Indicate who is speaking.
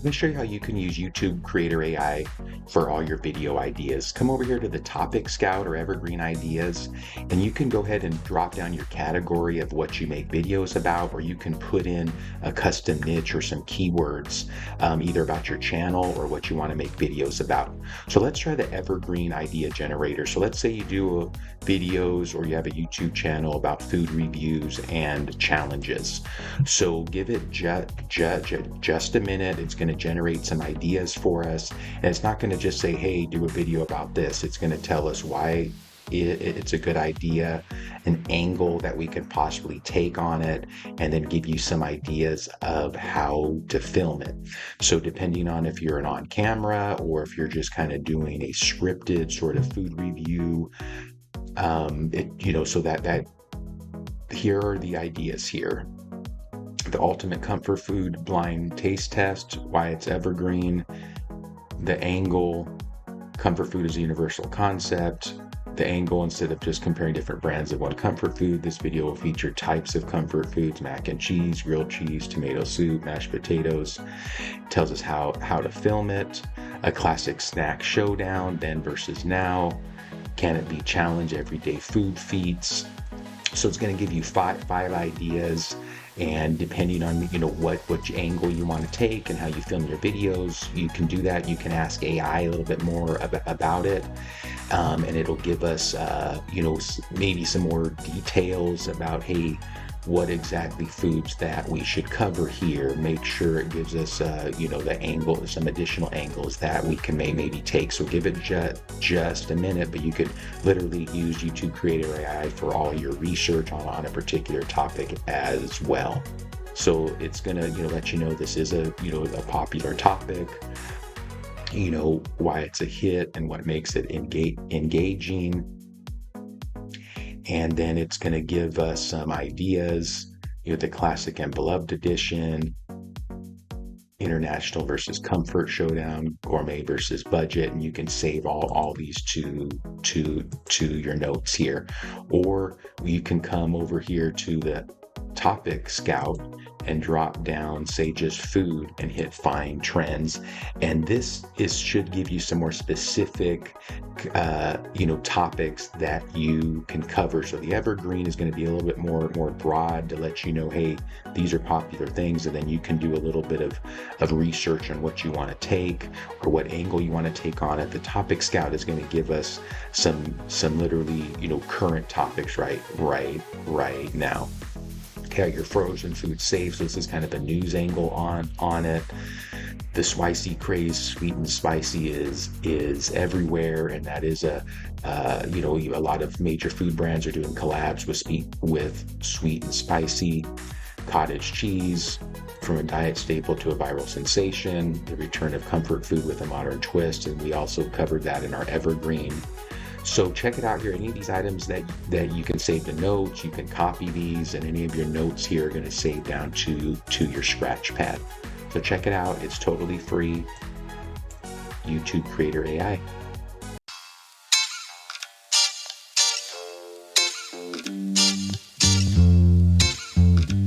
Speaker 1: Let me show you how you can use YouTube Creator AI for all your video ideas. Come over here to the Topic Scout or Evergreen Ideas, and you can go ahead and drop down your category of what you make videos about, or you can put in a custom niche or some keywords, either about your channel or what you want to make videos about. So let's try the Evergreen Idea Generator. So let's say you do videos or you have a YouTube channel about food reviews and challenges. So give it just a minute. It's going to generate some ideas for us, and it's not going to just say, hey, do a video about this. It's going to tell us why it's a good idea, an angle that we can possibly take on it, and then give you some ideas of how to film it. So depending on if you're an on camera or if you're just kind of doing a scripted sort of food review, so that here are the ideas here. The ultimate comfort food blind taste test, why it's evergreen, the angle, comfort food is a universal concept, the angle, instead of just comparing different brands of one comfort food, this video will feature types of comfort foods: mac and cheese, grilled cheese, tomato soup, mashed potatoes. It tells us how to film it, a classic snack showdown, then versus now, can it be challenge, everyday food feats. So it's going to give you five ideas, and depending on which angle you want to take and how you film your videos, you can do that. You can ask AI a little bit more about it, and it'll give us maybe some more details about, hey, what exactly foods that we should cover here. Make sure it gives us the angle, some additional angles that we can maybe take. So give it just a minute, but you could literally use YouTube Creator AI for all your research on a particular topic as well. So it's gonna let you know this is a popular topic, why it's a hit and what makes it engaging. And then it's going to give us some ideas, the classic and beloved edition, international versus comfort showdown, gourmet versus budget, and you can save all these to your notes here. Or you can come over here to the Topic Scout and drop down, say, just food, and hit find trends, and this should give you some more specific topics that you can cover. So the evergreen is going to be a little bit more broad to let you know, hey, these are popular things, and then you can do a little bit of research on what you want to take or what angle you want to take on it. The Topic Scout is going to give us some literally current topics right now. Okay, your frozen food safe. So this is kind of a news angle on it. The spicy craze, sweet and spicy, is everywhere, and that is a lot of major food brands are doing collabs with sweet and spicy. Cottage cheese, from a diet staple to a viral sensation. The return of comfort food with a modern twist, and we also covered that in our evergreen. So check it out here. Any of these items that you can save to notes, you can copy these, and any of your notes here are going to save down to your scratch pad. So check it out. It's totally free. YouTube Creator AI.